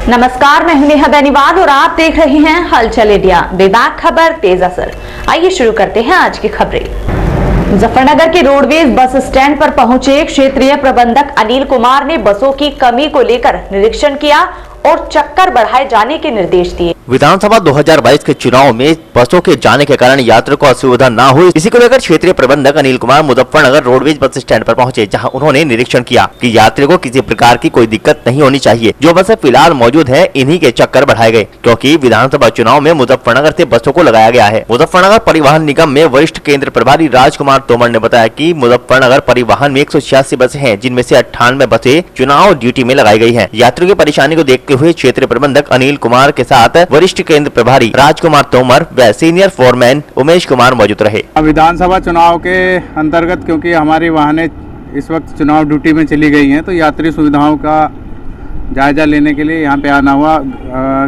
नमस्कार, मैं हूं नेहा बेनीवाल और आप देख रहे हैं हलचल इंडिया। बेबाक खबर तेज असर। आइए शुरू करते हैं आज की खबरें। मुजफ्फरनगर के रोडवेज बस स्टैंड पर पहुंचे क्षेत्रीय प्रबंधक अनिल कुमार ने बसों की कमी को लेकर निरीक्षण किया और चक्कर बढ़ाए जाने के निर्देश दिए। विधानसभा 2022 के चुनाव में बसों के जाने के कारण यात्रियों को असुविधा न हो, इसी को लेकर क्षेत्रीय प्रबंधक Anil Kumar Muzaffarnagar roadways bus stand पर पहुंचे, जहां उन्होंने निरीक्षण किया कि यात्रियों को किसी प्रकार की कोई दिक्कत नहीं होनी चाहिए। जो बसें फिलहाल मौजूद है, इन्हीं के चक्कर बढ़ाए गए, क्योंकि विधानसभा चुनाव में मुजफ्फरनगर से बसों को लगाया गया है। मुजफ्फरनगर परिवहन निगम में वरिष्ठ केंद्र प्रभारी राजकुमार तोमर ने बताया कि मुजफ्फरनगर परिवहन में 186 बसें हैं, जिनमें से 98 बसें चुनाव ड्यूटी में लगाई गई है। यात्रियों की परेशानी को देखते हुए क्षेत्रीय प्रबंधक अनिल कुमार के साथ वरिष्ठ केंद्र प्रभारी राजकुमार तोमर व सीनियर फोरमैन उमेश कुमार मौजूद रहे। विधानसभा चुनाव के अंतर्गत क्योंकि हमारी वाहनें इस वक्त चुनाव ड्यूटी में चली गई हैं, तो यात्री सुविधाओं का जायजा लेने के लिए यहाँ पे आना हुआ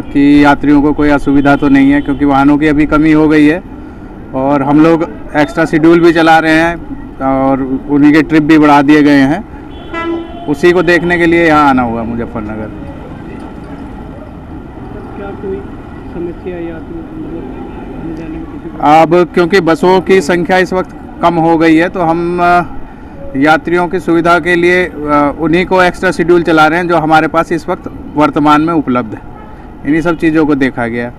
कि यात्रियों को कोई असुविधा तो नहीं है, क्योंकि वाहनों की अभी कमी हो गई है और हम लोग एक्स्ट्रा शेड्यूल भी चला रहे हैं और उन्हीं के ट्रिप भी बढ़ा दिए गए हैं। उसी को देखने के लिए यहाँ आना हुआ मुजफ्फरनगर। क्या कोई समस्या या अब क्योंकि बसों की संख्या इस वक्त कम हो गई है, तो हम यात्रियों की सुविधा के लिए उन्हीं को एक्स्ट्रा शेड्यूल चला रहे हैं जो हमारे पास इस वक्त वर्तमान में उपलब्ध है। इन्हीं सब चीज़ों को देखा गया।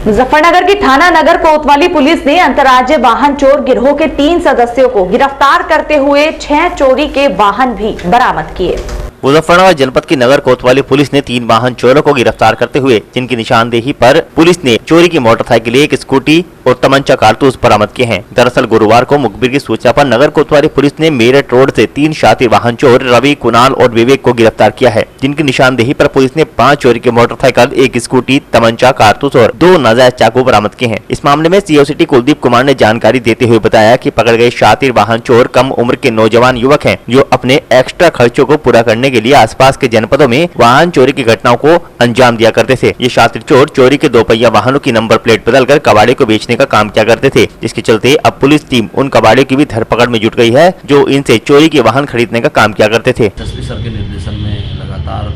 मुजफ्फरनगर की थाना नगर कोतवाली पुलिस ने अंतर्राज्यीय वाहन चोर गिरोह के 3 सदस्यों को गिरफ्तार करते हुए 6 चोरी के वाहन भी बरामद किए। मुजफ्फरनगर जनपद की नगर कोतवाली पुलिस ने 3 वाहन चोरों को गिरफ्तार करते हुए, जिनकी निशानदेही पर पुलिस ने चोरी की मोटरसाइकिल, एक स्कूटी और तमंचा कारतूस बरामद किए हैं। दरअसल गुरुवार को मुखबिर की सूचना पर नगर कोतवाली पुलिस ने मेरठ रोड से 3 शातिर वाहन चोर रवि, कुणाल और विवेक को गिरफ्तार किया है, जिनकी निशानदेही पर पुलिस ने 5 चोरी की मोटरसाइकिल, एक स्कूटी, तमंचा कारतूस और 2 नाजायज चाकू बरामद किए हैं। इस मामले में सीओ सिटी कुलदीप कुमार ने जानकारी देते हुए बताया कि पकड़ गए शातिर वाहन चोर कम उम्र के नौजवान युवक हैं, जो अपने एक्स्ट्रा खर्चों को पूरा करने के लिए आसपास के जनपदों में वाहन चोरी की घटनाओं को अंजाम दिया करते थे। ये शातिर चोर चोरी के 2 पहिया वाहनों की नंबर प्लेट बदलकर कबाड़े को बेचने का काम किया करते थे, जिसके चलते अब पुलिस टीम उन कबाड़ियों की भी धरपकड़ में जुट गई है, जो इनसे चोरी के वाहन खरीदने का काम किया करते थे। एसपी सर के निर्देशन में लगातार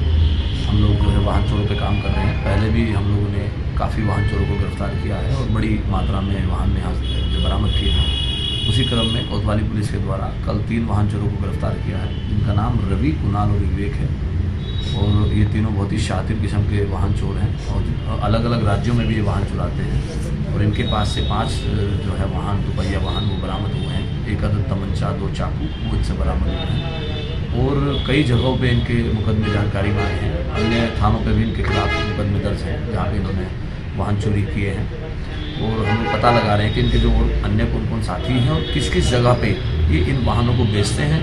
हम लोग जो है वाहन चोरों पे काम कर रहे हैं। पहले भी हम लोगों ने काफ़ी वाहन चोरों को गिरफ्तार किया है और बड़ी मात्रा में वाहन यहाँ जो बरामद किए हैं। उसी क्रम में कोतवाली पुलिस के द्वारा कल 3 वाहन चोरों को गिरफ्तार किया है, जिनका नाम रवि, कुणाल और विवेक है। और ये तीनों बहुत ही शातिर किस्म के वाहन चोर हैं और अलग अलग राज्यों में भी ये वाहन चुराते हैं। और इनके पास से 5 जो है वाहन, 2 पहिया वाहन वो बरामद हुए हैं। एक अदद तमंचा, 2 चाकू वो इनसे बरामद हुए हैं और कई जगहों पे इनके मुकदमे जानकारी में आए हैं। अन्य थानों पे भी इनके खिलाफ मुकदमे दर्ज हैं, जहाँ पे इन्होंने वाहन चोरी किए हैं। और हम लोग पता लगा रहे हैं कि इनके जो अन्य कौन साथी हैं और किस किस जगह पे ये इन वाहनों को बेचते हैं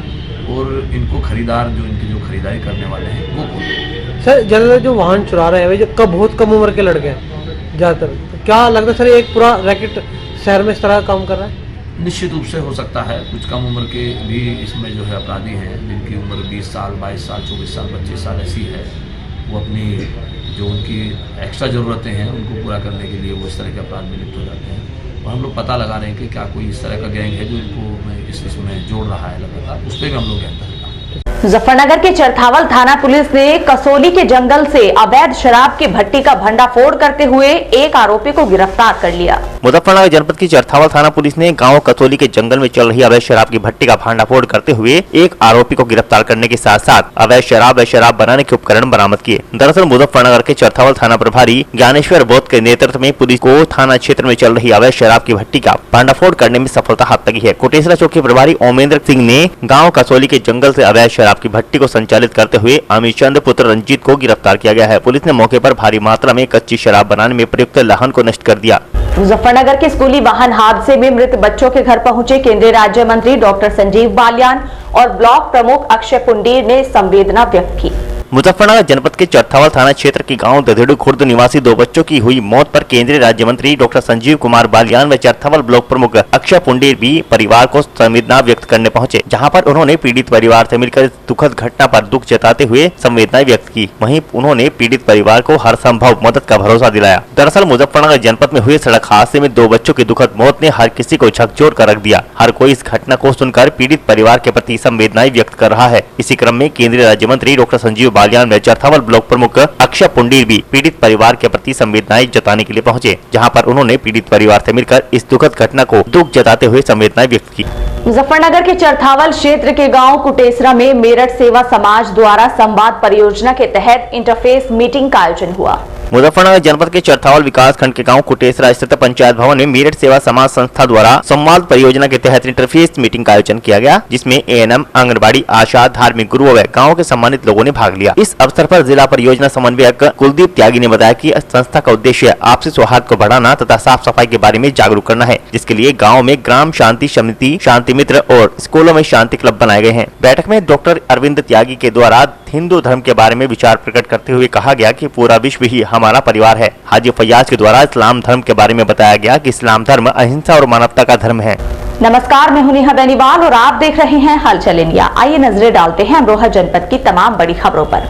और इनको खरीदार जो इनकी जो खरीदारी करने वाले हैं वो कौन है। सर ज़्यादातर जो वाहन चुरा रहे हैं वे जो बहुत कम उम्र के लड़के हैं ज़्यादातर, तो क्या लगता है सर एक पूरा रैकेट शहर में इस तरह का काम कर रहा है? निश्चित रूप से हो सकता है। कुछ कम उम्र के भी इसमें जो है अपराधी हैं, जिनकी उम्र 20 साल, 22 साल, 24 साल, 25 साल ऐसी है। वो अपनी जो उनकी एक्स्ट्रा ज़रूरतें हैं उनको पूरा करने के लिए वो इस तरह के अपराध में लिप्त हो जाते हैं। और हम लोग पता लगा रहे हैं कि क्या कोई इस तरह का गैंग है जो इनको इसमें जोड़ रहा है लगातार, उस पर भी हम लोग गैंग कर रहे हैं। मुजफ्फरनगर के चरथावल थाना पुलिस ने कसोली के जंगल से अवैध शराब की भट्टी का भंडाफोड़ करते हुए एक आरोपी को गिरफ्तार कर लिया। मुजफ्फरनगर जनपद की चरथावल थाना पुलिस ने गांव कसोली के जंगल में चल रही अवैध शराब की भट्टी का भंडाफोड़ करते हुए एक आरोपी को गिरफ्तार करने के साथ साथ अवैध शराब बनाने के उपकरण बरामद किए। दरअसल मुजफ्फरनगर के चरथावल थाना प्रभारी ज्ञानेश्वर बोध के नेतृत्व में पुलिस को थाना क्षेत्र में चल रही अवैध शराब की भट्टी का भंडाफोड़ करने में सफलता हाथ लगी है। कोटेसरा चौक के प्रभारी ओमेंद्र सिंह ने गाँव कसोली के जंगल से अवैध शराब की भट्टी को संचालित करते हुए अमित चंद पुत्र रंजीत को गिरफ्तार किया गया है। पुलिस ने मौके पर भारी मात्रा में कच्ची शराब बनाने में प्रयुक्त लाहन को नष्ट कर दिया। मुजफ्फरनगर के स्कूली वाहन हादसे में मृत बच्चों के घर पहुंचे केंद्रीय राज्य मंत्री डॉक्टर संजीव बालियान और ब्लॉक प्रमुख अक्षय पुंडीर ने संवेदना व्यक्त की। मुजफ्फरनगर जनपद के चरथावल थाना क्षेत्र के गांव दधेड़ू खुर्द निवासी 2 बच्चों की हुई मौत पर केंद्रीय राज्य मंत्री डॉक्टर संजीव कुमार बालियान व चरथावल ब्लॉक प्रमुख अक्षय पुंडीर भी परिवार को संवेदना व्यक्त करने पहुंचे, जहां पर उन्होंने पीड़ित परिवार से मिलकर इस दुखद घटना पर दुख जताते हुए संवेदनाएं व्यक्त की। वहीं उन्होंने पीड़ित परिवार को हर संभव मदद का भरोसा दिलाया। दरअसल मुजफ्फरनगर जनपद में हुए सड़क हादसे में 2 बच्चों की दुखद मौत ने हर किसी को झकझोर कर रख दिया। हर कोई इस घटना को सुनकर पीड़ित परिवार के प्रति संवेदनाएं व्यक्त कर रहा है। इसी क्रम में केंद्रीय राज्य मंत्री डॉक्टर संजीव बालियान में चरथावल ब्लॉक प्रमुख अक्षय पुंडीर भी पीड़ित परिवार के प्रति संवेदनाएं जताने के लिए पहुंचे, जहां पर उन्होंने पीड़ित परिवार से मिलकर इस दुखद घटना को दुख जताते हुए संवेदनाएं व्यक्त की। मुजफ्फरनगर के चरथावल क्षेत्र के गांव कुटेसरा में मेरठ सेवा समाज द्वारा संवाद परियोजना के तहत इंटरफेस मीटिंग का आयोजन हुआ। मुजफ्फरनगर जनपद के चरथावल विकास खंड के गांव कुटेसरा स्थित पंचायत भवन में मेरठ सेवा समाज संस्था द्वारा संवाद परियोजना के तहत इंटरफेस मीटिंग का आयोजन किया गया, जिसमें एएनएम, आंगनबाड़ी, आशा, धार्मिक गुरुओं व गाँव के सम्मानित लोगों ने भाग लिया। इस अवसर पर जिला परियोजना समन्वयक कुलदीप त्यागी ने बताया कि संस्था का उद्देश्य आपसी सौहार्द को बढ़ाना तथा साफ सफाई के बारे में जागरूक करना है, जिसके लिए गाँव में ग्राम शांति समिति, शांति मित्र और स्कूलों में शांति क्लब बनाए गए हैं। बैठक में डॉक्टर अरविंद त्यागी के द्वारा हिंदू धर्म के बारे में विचार प्रकट करते हुए कहा गया कि पूरा विश्व ही हमारा परिवार है। हाजी फैयाज के द्वारा इस्लाम धर्म के बारे में बताया गया कि इस्लाम धर्म अहिंसा और मानवता का धर्म है। नमस्कार, मैं हूं नेहा बेनीवाल और आप देख रहे हैं हलचल इंडिया। आइए नजरें डालते हैं अमरोहा जनपद की तमाम बड़ी खबरों पर।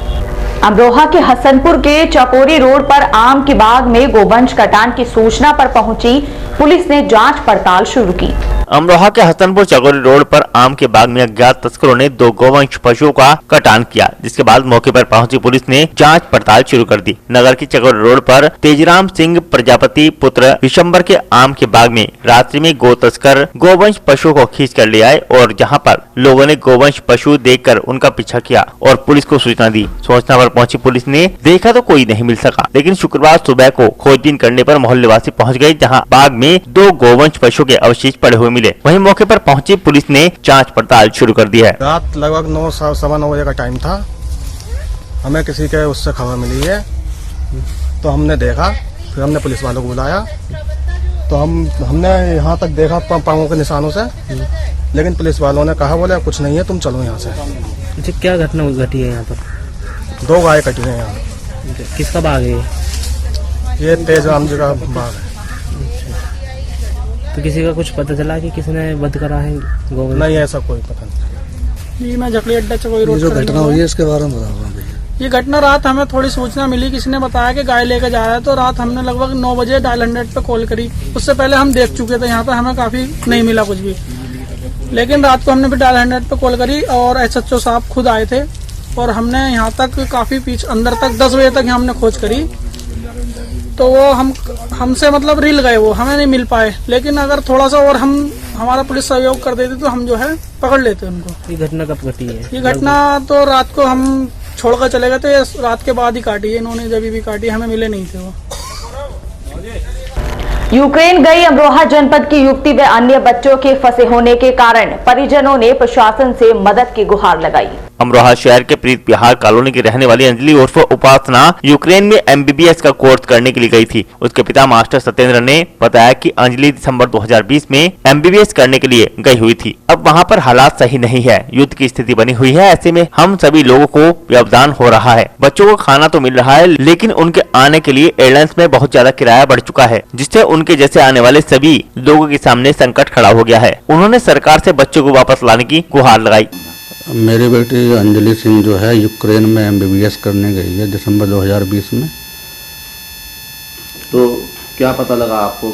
अमरोहा के हसनपुर के चकोरी रोड पर आम के बाग में गोवंश कटान की सूचना पर पहुंची पुलिस ने जांच पड़ताल शुरू की। अमरोहा के हसनपुर चकोरी रोड पर आम के बाग में अज्ञात तस्करों ने 2 गोवंश पशुओं का कटान किया, जिसके बाद मौके पर पहुंची पुलिस ने जांच पड़ताल शुरू कर दी। नगर की चकोरी रोड पर तेजराम सिंह प्रजापति पुत्र विशंबर के आम के बाग में रात्रि में गो तस्कर गोवंश पशुओं को खींच कर ले आए और जहां पर लोगों ने गोवंश पशु देखकर उनका पीछा किया और पुलिस को सूचना दी। सूचना पर पहुंची पुलिस ने देखा तो कोई नहीं मिल सका, लेकिन शुक्रवार सुबह को खोजबीन करने पर मोहल्लेवासी पहुंच गए, जहां बाग में 2 गोवंश पशुओं के अवशेष पड़े हुए मिले। वहीं मौके पर पहुंची पुलिस ने जांच पड़ताल शुरू कर दी है। रात लगभग 9-9:15 बजे का टाइम था। हमें किसी के उससे खबर मिली है तो हमने देखा, फिर हमने पुलिस वालों को बुलाया तो हमने यहाँ तक देखा पांवों के निशानों से, लेकिन पुलिस वालों ने कहा बोले कुछ नहीं है, तुम चलो यहाँ से। अच्छा, क्या घटना घटी है यहाँ पर? 2 गाय कटी है यहाँ। किसका बाग है ये तेजराम जी का बाग है। तो किसी का कुछ पता चला कि किसने वध करा है गोवंश? नहीं, ऐसा कोई पता नहीं। जी, मैं जकड़ी अड्डा चकोरी रोड जो घटना हुई है इसके बारे में बताओ। ये घटना रात हमें थोड़ी सूचना मिली, किसी ने बताया कि गाय लेकर जा रहा है, तो रात हमने लगभग 9 बजे डायल 100 पे कॉल करी। उससे पहले हम देख चुके थे यहाँ पे, हमें काफी नहीं मिला कुछ भी, लेकिन रात को हमने फिर डायल 100 पे कॉल करी और SHO साहब खुद आए थे और हमने यहाँ तक काफी पीछे अंदर तक 10 बजे तक हमने खोज करी, तो वो हमसे मतलब रिल गए, वो हमें नहीं मिल पाए। लेकिन अगर थोड़ा सा और हमारा पुलिस सहयोग कर देती तो हम जो है पकड़ लेते उनको। ये घटना कब घटी है? ये घटना तो रात को हम छोड़कर चले गए थे, रात के बाद ही काटी है इन्होंने, जब भी काटी हमें मिले नहीं थे वो। यूक्रेन गई अमरोहा जनपद की युवती व अन्य बच्चों के फंसे होने के कारण परिजनों ने प्रशासन से मदद की गुहार लगाई। अमरोहा शहर के प्रीत बिहार कॉलोनी की रहने वाली अंजलि उर्फ उपासना यूक्रेन में MBBS का कोर्स करने के लिए गई थी। उसके पिता मास्टर सत्येंद्र ने बताया कि अंजलि दिसंबर 2020 में MBBS करने के लिए गई हुई थी। अब वहां पर हालात सही नहीं है, युद्ध की स्थिति बनी हुई है। ऐसे में हम सभी लोगों को व्यवधान हो रहा है। बच्चों को खाना तो मिल रहा है, लेकिन उनके आने के लिए एयरलाइंस में बहुत ज्यादा किराया बढ़ चुका है, जिससे उनके जैसे आने वाले सभी लोगों के सामने संकट खड़ा हो गया है। उन्होंने सरकार से बच्चों को वापस लाने की गुहार लगाई। मेरी बेटी अंजलि सिंह जो है यूक्रेन में MBBS करने गई है दिसंबर 2020 में। तो क्या पता लगा आपको?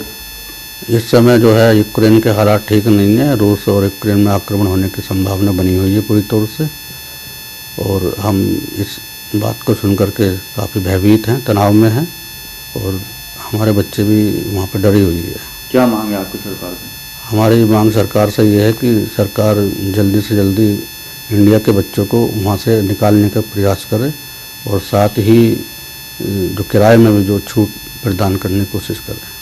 इस समय जो है यूक्रेन के हालात ठीक नहीं है, रूस और यूक्रेन में आक्रमण होने की संभावना बनी हुई है पूरी तौर से, और हम इस बात को सुन करके काफ़ी भयभीत हैं, तनाव में हैं, और हमारे बच्चे भी वहाँ पर डरी हुई है। क्या मांग है आपकी सरकार से? हमारी मांग सरकार से ये है कि सरकार जल्दी से जल्दी इंडिया के बच्चों को वहाँ से निकालने का प्रयास करे और साथ ही जो किराए में भी जो छूट प्रदान करने की कोशिश करे।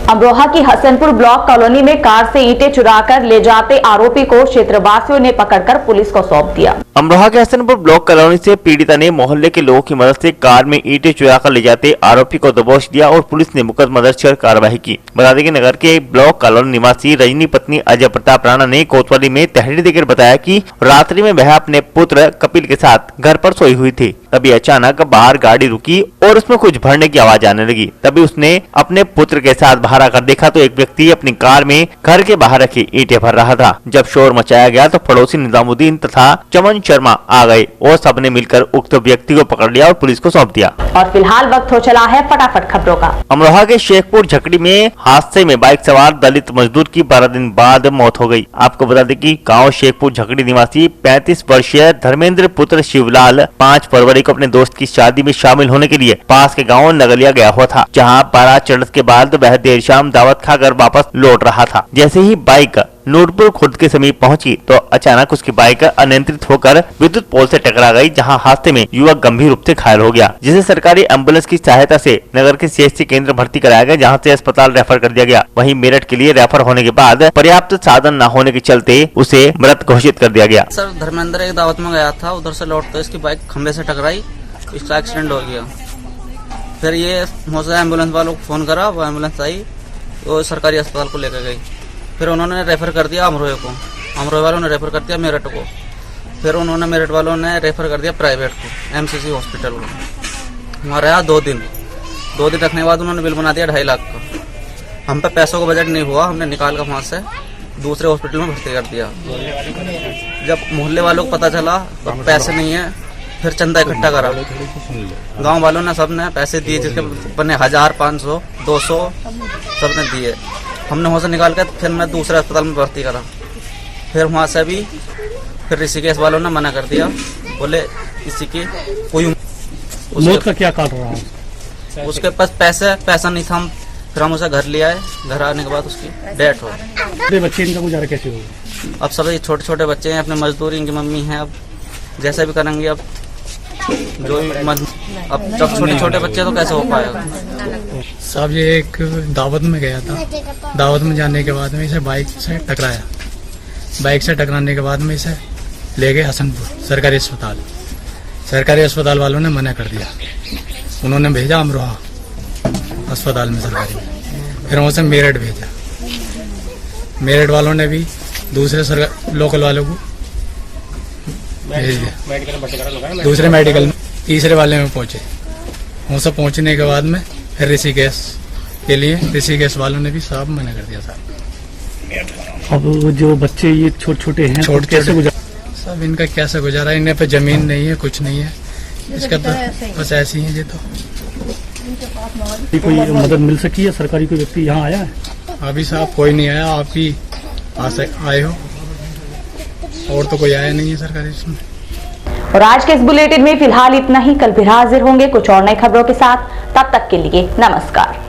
अमरोहा की हसनपुर ब्लॉक कॉलोनी में कार से ईंटें चुराकर ले जाते आरोपी को क्षेत्रवासियों ने पकड़कर पुलिस को सौंप दिया। अमरोहा के हसनपुर ब्लॉक कॉलोनी से पीड़िता ने मोहल्ले के लोगों की मदद से कार में ईंटें चुराकर ले जाते आरोपी को दबोच दिया और पुलिस ने मुकदमा दर्ज कर कार्रवाई की। बता दें कि नगर के ब्लॉक कॉलोनी निवासी रजनी पत्नी अजय प्रताप राणा ने कोतवाली में तहरीर देकर बताया कि रात्रि में वह अपने पुत्र कपिल के साथ घर पर सोई हुई थी। तभी अचानक बाहर गाड़ी रुकी और उसमें कुछ भरने की आवाज आने लगी। तभी उसने अपने पुत्र के साथ बाहर आकर देखा तो एक व्यक्ति अपनी कार में घर के बाहर रखी ईंटें भर रहा था। जब शोर मचाया गया तो पड़ोसी निजामुद्दीन तथा चमन शर्मा आ गए और सबने मिलकर उक्त व्यक्ति को पकड़ लिया और पुलिस को सौंप दिया। और फिलहाल वक्त हो चला है फटाफट खबरों का। अमरोहा के शेखपुर झकड़ी में हादसे में बाइक सवार दलित मजदूर की 12 दिन बाद मौत हो गई। आपको बता दें कि गांव शेखपुर झकड़ी निवासी 35 वर्षीय धर्मेंद्र पुत्र शिवलाल 5 फरवरी को अपने दोस्त की शादी में शामिल होने के लिए पास के गांव नगलिया गया हुआ था, जहां बारात चढ़ने के बाद वह देर शाम दावत खाकर वापस लौट रहा था। जैसे ही बाइक नूरपुर खुर्द के समीप पहुंची तो अचानक उसकी बाइक अनियंत्रित होकर विद्युत पोल से टकरा गई, जहां हादसे में युवक गंभीर रूप से घायल हो गया, जिसे सरकारी एम्बुलेंस की सहायता से नगर के CHC केंद्र भर्ती कराया गया, जहां से अस्पताल रेफर कर दिया गया। वहीं मेरठ के लिए रेफर होने के बाद पर्याप्त साधन न होने के चलते उसे मृत घोषित कर दिया गया। सर, धर्मेंद्र एक दावत में गया था, उधर से लौटकर इसकी बाइक खंबे से टकराई, इसका एक्सीडेंट हो गया। फिर ये मुझे एम्बुलेंस वालों को फोन करा, वो एम्बुलेंस आई, वो सरकारी अस्पताल को लेकर गई। फिर उन्होंने रेफर कर दिया अमरोहे को, अमरोहे वालों ने रेफर कर दिया मेरठ को, फिर उन्होंने मेरठ वालों ने रेफर कर दिया प्राइवेट को, MCC हॉस्पिटल को। वहाँ रहा 2 दिन। 2 दिन रखने के बाद उन्होंने बिल बना दिया 2.5 लाख का। हम पे पैसों का बजट नहीं हुआ, हमने निकाल कर वहाँ से दूसरे हॉस्पिटल में भर्ती कर दिया। जब मोहल्ले वालों को पता चला तो पैसे नहीं है, फिर चंदा इकट्ठा करा। गांव वालों ने सबने पैसे दिए, जिसके बने 1000, 500, 200 सबने दिए। हमने वहाँ से निकाल कर फिर मैं दूसरे अस्पताल में भर्ती करा। फिर वहाँ से भी फिर ऋषिकेश वालों ने मना कर दिया, बोले इसी की कोई मौत का क्या कारण रहा? उसके पास पैसा नहीं था। फिर हम उसे घर ले आए, घर आने के बाद उसकी डेथ हो गई। बच्चे इनका गुजारा कैसे होगा? अब सभी छोटे छोटे बच्चे हैं, अपने मजदूरी इनकी मम्मी है, अब जैसे भी करेंगे। अब जो अब जब छोटे छोटे बच्चे तो कैसे हो पाएगा? साहब, ये एक दावत में गया था, दावत में जाने के बाद में इसे बाइक से टकराया। बाइक से टकराने के बाद में इसे ले गए हसनपुर सरकारी अस्पताल। सरकारी अस्पताल वालों ने मना कर दिया, उन्होंने भेजा अमरोहा अस्पताल में सरकारी में। फिर वहाँ से मेरठ भेजा, मेरठ वालों ने भी दूसरे लोकल वालों को भेज दिया, दूसरे मेडिकल में। तीसरे वाले में पहुंचे, वहाँ से पहुंचने के बाद में फिर ऋषिकेश के लिए ऋषिकेश वालों ने भी साहब मना कर दिया साहब। अब जो बच्चे ये छोटे छोटे हैं, छोटे कैसे गुजारा? सब इनका कैसे गुजारा, इन्हें पे जमीन नहीं है, कुछ नहीं है, इसका तो बस ऐसी है। ये तो कोई मदद मिल सकी है? सरकारी कोई व्यक्ति यहाँ आया है? अभी साहब कोई नहीं आया, आप ही आए हो, और तो कोई आया नहीं है सरकारी इसमें। और आज के इस बुलेटिन में फिलहाल इतना ही। कल फिर हाजिर होंगे कुछ और नई खबरों के साथ। तब तक के लिए नमस्कार।